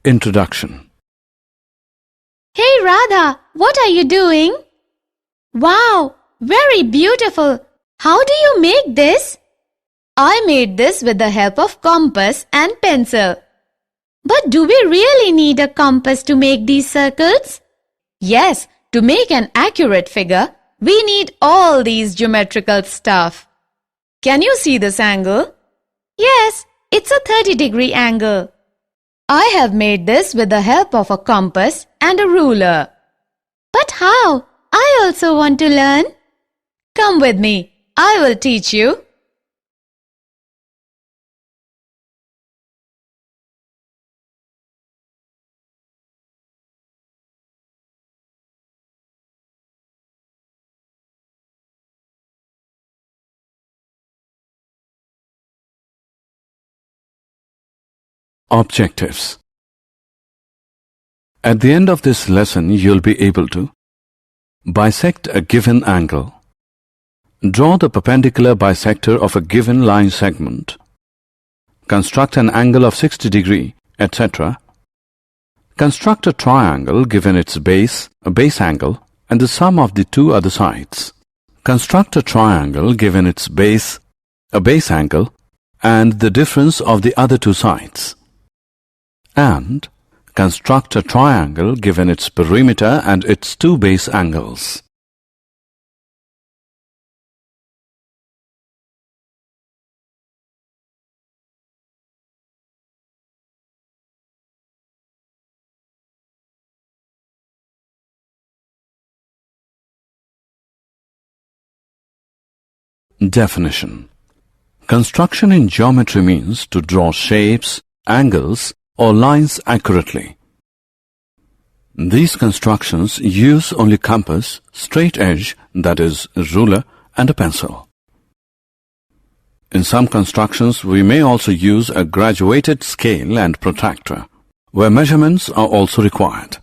Introduction. Hey Radha, what are you doing? Wow, very beautiful. How do you make this? I made this with the help of compass and pencil. But do we really need a compass to make these circles? Yes, to make an accurate figure, we need all these geometrical stuff. Can you see this angle? Yes, it's a 30-degree angle. I have made this with the help of a compass and a ruler. But how? I also want to learn. Come with me. I will teach you. Objectives. At the end of this lesson, you'll be able to bisect a given angle, draw the perpendicular bisector of a given line segment, construct an angle of 60 degree, etc., construct a triangle given its base, a base angle, and the sum of the two other sides. Construct a triangle given its base, a base angle, and the difference of the other two sides. And construct a triangle given its perimeter and its two base angles. Definition. Construction in geometry means to draw shapes, angles, or lines accurately. These constructions use only compass, straight edge, that is, ruler, and a pencil. In some constructions, we may also use a graduated scale and protractor, where measurements are also required.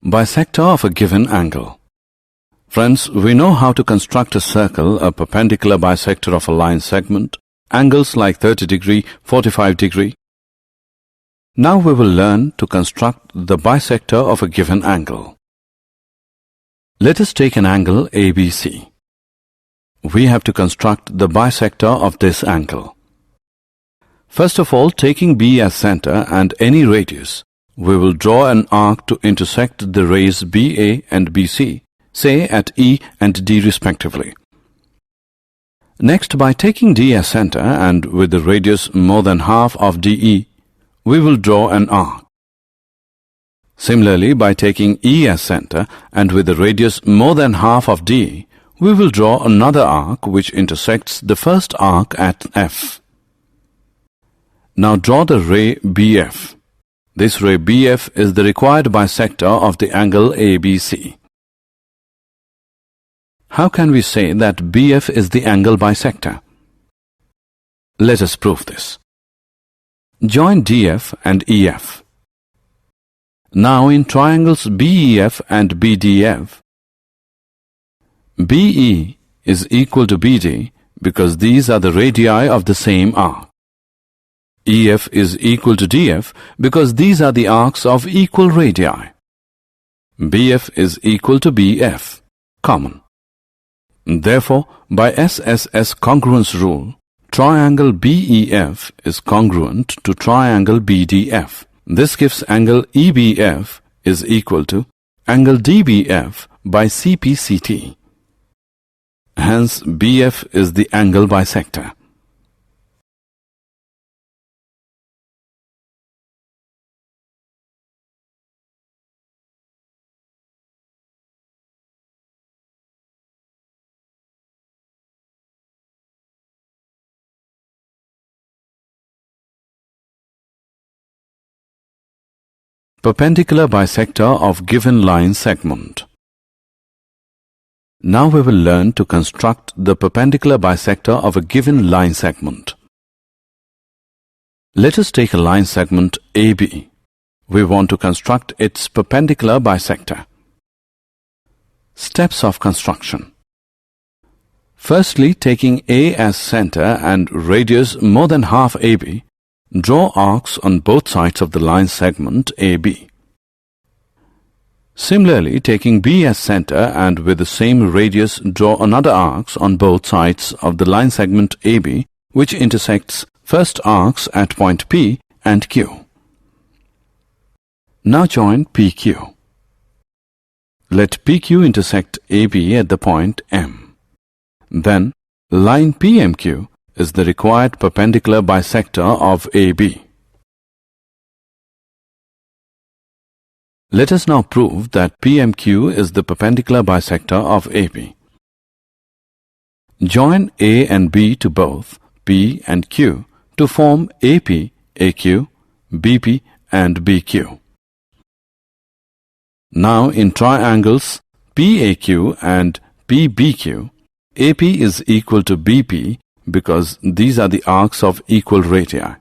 Bisector of a given angle. Friends, we know how to construct a circle, a perpendicular bisector of a line segment, angles like 30 degree, 45 degree. Now we will learn to construct the bisector of a given angle. Let us take an angle ABC. We have to construct the bisector of this angle. First of all, taking B as center and any radius, we will draw an arc to intersect the rays BA and BC, say at E and D respectively. Next, by taking D as center and with the radius more than half of DE, we will draw an arc. Similarly, by taking E as center and with the radius more than half of DE, we will draw another arc which intersects the first arc at F. Now draw the ray BF. This ray BF is the required bisector of the angle ABC. How can we say that BF is the angle bisector? Let us prove this. Join DF and EF. Now in triangles BEF and BDF, BE is equal to BD because these are the radii of the same arc. EF is equal to DF because these are the arcs of equal radii. BF is equal to BF, common. Therefore, by SSS congruence rule, triangle BEF is congruent to triangle BDF. This gives angle EBF is equal to angle DBF by CPCT. Hence, BF is the angle bisector. Perpendicular bisector of given line segment. Now we will learn to construct the perpendicular bisector of a given line segment. Let us take a line segment AB. We want to construct its perpendicular bisector. Steps of construction. Firstly, taking A as center and radius more than half AB, draw arcs on both sides of the line segment AB. Similarly, taking B as center and with the same radius, draw another arcs on both sides of the line segment AB, which intersects first arcs at point P and Q. Now join PQ. Let PQ intersect AB at the point M. Then, line PMQ is the required perpendicular bisector of AB. Let us now prove that PMQ is the perpendicular bisector of AB. Join A and B to both P and Q to form AP, AQ, BP and BQ. Now in triangles PAQ and PBQ, AP is equal to BP because these are the arcs of equal radii.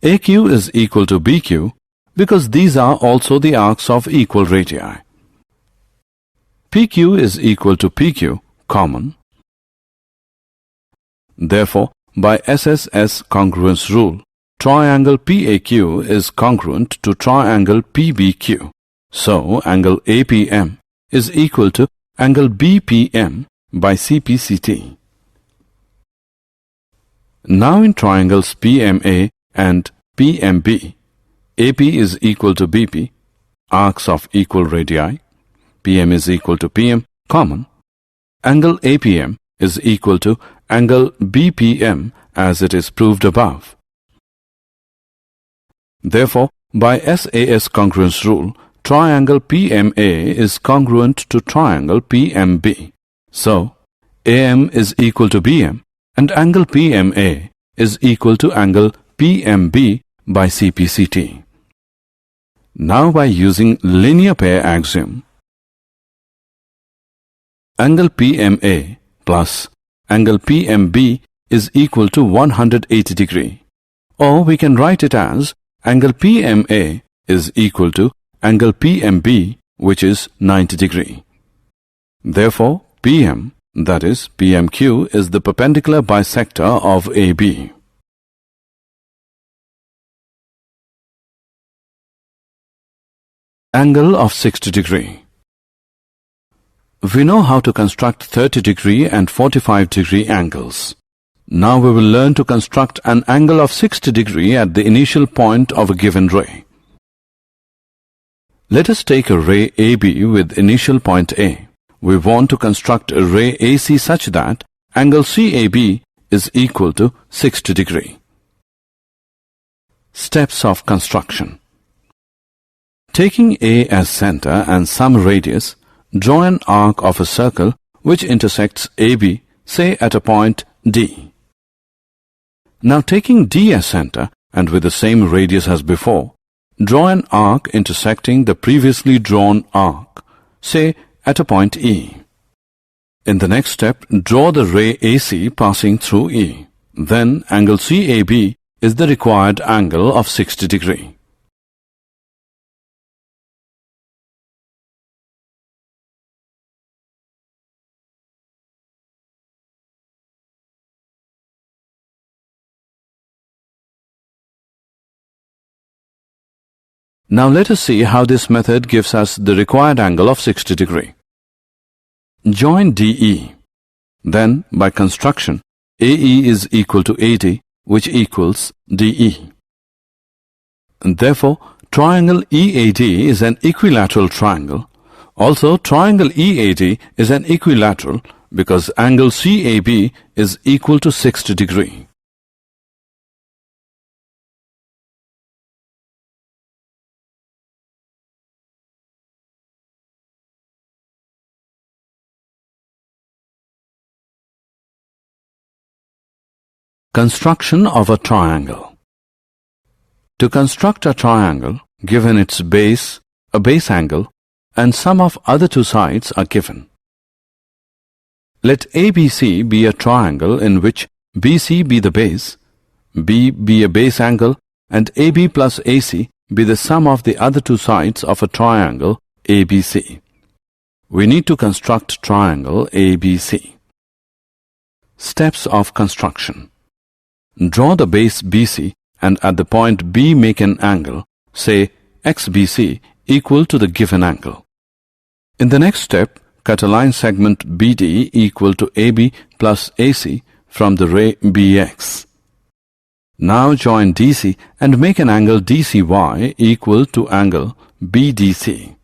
AQ is equal to BQ because these are also the arcs of equal radii. PQ is equal to PQ, common. Therefore, by SSS congruence rule, triangle PAQ is congruent to triangle PBQ. So, angle APM is equal to angle BPM by CPCT. Now in triangles PMA and PMB, AP is equal to BP, arcs of equal radii. PM is equal to PM, common. Angle APM is equal to angle BPM as it is proved above. Therefore, by SAS congruence rule, triangle PMA is congruent to triangle PMB. So, AM is equal to BM and angle PMA is equal to angle PMB by CPCT. Now by using linear pair axiom, angle PMA plus angle PMB is equal to 180 degree, or we can write it as angle PMA is equal to angle PMB, which is 90 degree. Therefore, PM, that is PMQ, is the perpendicular bisector of AB. Angle of 60 degree. We know how to construct 30 degree and 45 degree angles. Now we will learn to construct an angle of 60 degree at the initial point of a given ray. Let us take a ray AB with initial point A. We want to construct a ray AC such that angle CAB is equal to 60 degree. Steps of construction. Taking A as center and some radius, draw an arc of a circle which intersects AB, say at a point D. Now taking D as center and with the same radius as before, draw an arc intersecting the previously drawn arc, say at a point E. In the next step, draw the ray AC passing through E. Then angle CAB is the required angle of 60 degree. Now let us see how this method gives us the required angle of 60 degree. Join DE. Then, by construction, AE is equal to AD, which equals DE. And therefore, triangle EAD is an equilateral triangle. Also, triangle EAD is an equilateral because angle CAB is equal to 60 degree. Construction of a triangle. To construct a triangle, given its base, a base angle, and sum of other two sides are given. Let ABC be a triangle in which BC be the base, B be a base angle, and AB plus AC be the sum of the other two sides of a triangle ABC. We need to construct triangle ABC. Steps of construction. Draw the base BC and at the point B make an angle, say XBC, equal to the given angle. In the next step, cut a line segment BD equal to AB plus AC from the ray BX. Now join DC and make an angle DCY equal to angle BDC.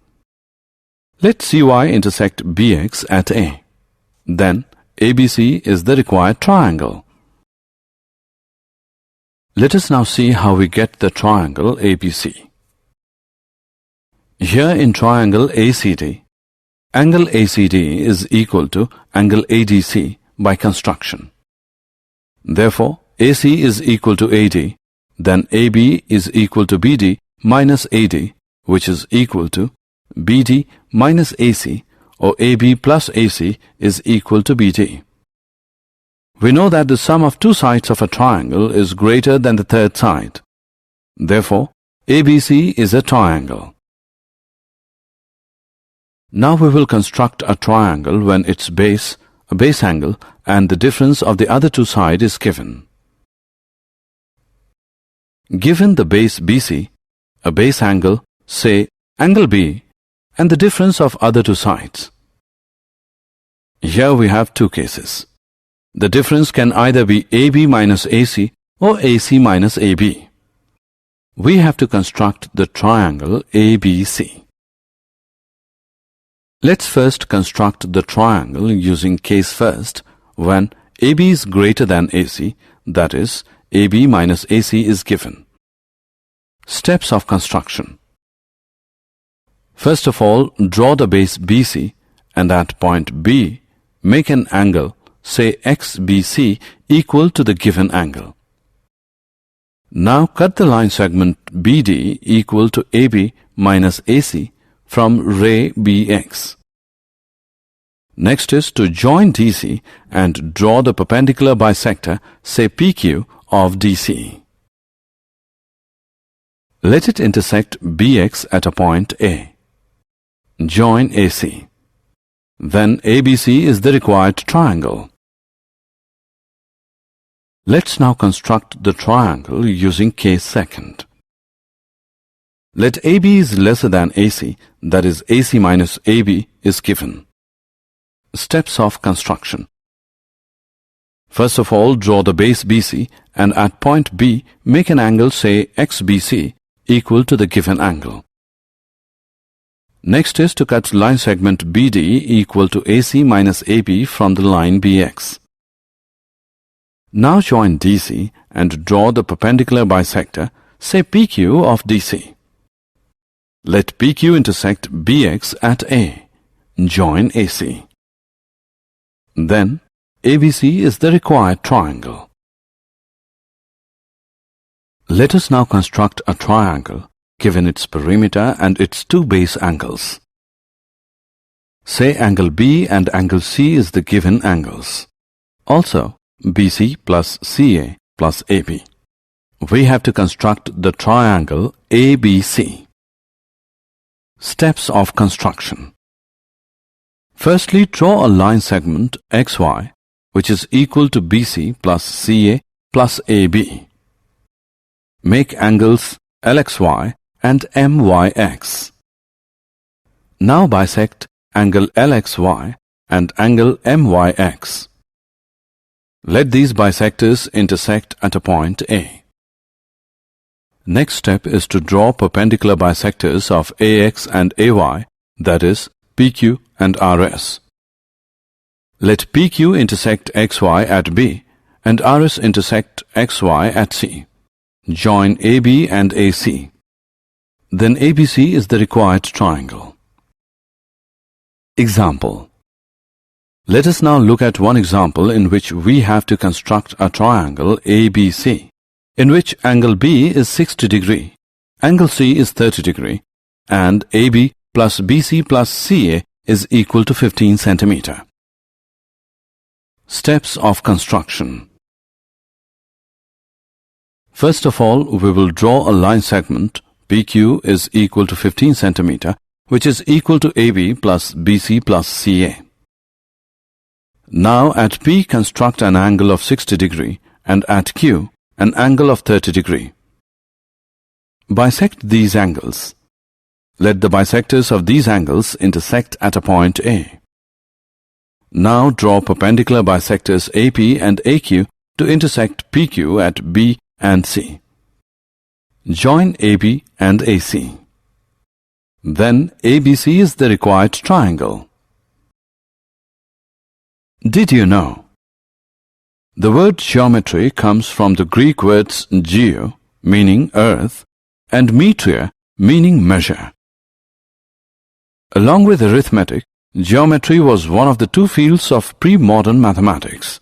Let CY intersect BX at A. Then ABC is the required triangle. Let us now see how we get the triangle ABC. Here in triangle ACD, angle ACD is equal to angle ADC by construction. Therefore, AC is equal to AD, then AB is equal to BD minus AD, which is equal to BD minus AC, or AB plus AC is equal to BD. We know that the sum of two sides of a triangle is greater than the third side. Therefore, ABC is a triangle. Now we will construct a triangle when its base, a base angle, and the difference of the other two sides is given. Given the base BC, a base angle, say angle B, and the difference of other two sides. Here we have two cases. The difference can either be AB minus AC or AC minus AB. We have to construct the triangle ABC. Let's first construct the triangle using case first when AB is greater than AC, that is, AB minus AC is given. Steps of construction. First of all, draw the base BC and at point B, make an angle, say XBC, equal to the given angle. Now cut the line segment BD equal to AB minus AC from ray BX. Next is to join DC and draw the perpendicular bisector, say PQ, of DC. Let it intersect BX at a point A. Join AC. Then ABC is the required triangle. Let's now construct the triangle using case second. Let AB is lesser than AC, that is AC minus AB is given. Steps of construction. First of all, draw the base BC and at point B make an angle, say XBC, equal to the given angle. Next is to cut line segment BD equal to AC minus AB from the line BX. Now join DC and draw the perpendicular bisector, say PQ of DC. Let PQ intersect BX at A. Join AC. Then ABC is the required triangle. Let us now construct a triangle given its perimeter and its two base angles. Say angle B and angle C is the given angles. Also, BC plus CA plus AB. We have to construct the triangle ABC. Steps of construction. Firstly, draw a line segment XY, which is equal to BC plus CA plus AB. Make angles LXY and MYX. Now bisect angle LXY and angle MYX. Let these bisectors intersect at a point A. Next step is to draw perpendicular bisectors of AX and AY, that is, PQ and RS. Let PQ intersect XY at B and RS intersect XY at C. Join AB and AC. Then ABC is the required triangle. Example. Let us now look at one example in which we have to construct a triangle ABC, in which angle B is 60 degree, angle C is 30 degree, and AB plus BC plus CA is equal to 15 centimeter. Steps of construction. First of all, we will draw a line segment PQ is equal to 15 centimeter, which is equal to AB plus BC plus CA. Now at P construct an angle of 60 degree and at Q an angle of 30 degree. Bisect these angles. Let the bisectors of these angles intersect at a point A. Now draw perpendicular bisectors AP and AQ to intersect PQ at B and C. Join AB and AC. Then ABC is the required triangle. Did you know? The word geometry comes from the Greek words geo, meaning earth, and metria, meaning measure. Along with arithmetic, geometry was one of the two fields of pre-modern mathematics.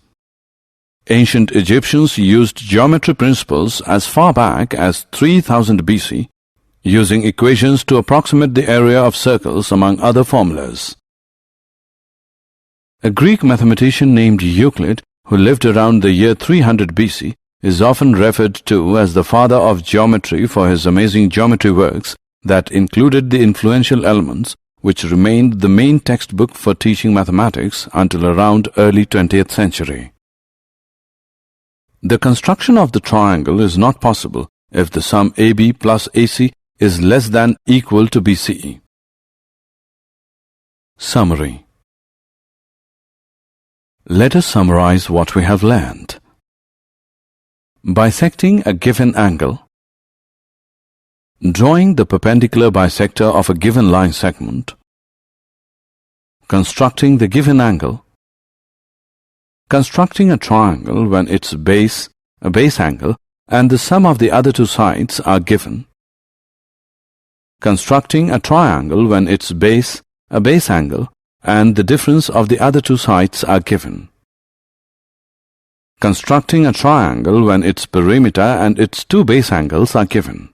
Ancient Egyptians used geometry principles as far back as 3000 BC, using equations to approximate the area of circles among other formulas. A Greek mathematician named Euclid, who lived around the year 300 BC, is often referred to as the father of geometry for his amazing geometry works that included the influential elements which remained the main textbook for teaching mathematics until around early 20th century. The construction of the triangle is not possible if the sum AB plus AC is less than equal to BCE. Summary. Let us summarize what we have learned. Bisecting a given angle. Drawing the perpendicular bisector of a given line segment. Constructing the given angle. Constructing a triangle when its base, a base angle, and the sum of the other two sides are given. Constructing a triangle when its base, a base angle, and the difference of the other two sides are given. Constructing a triangle when its perimeter and its two base angles are given.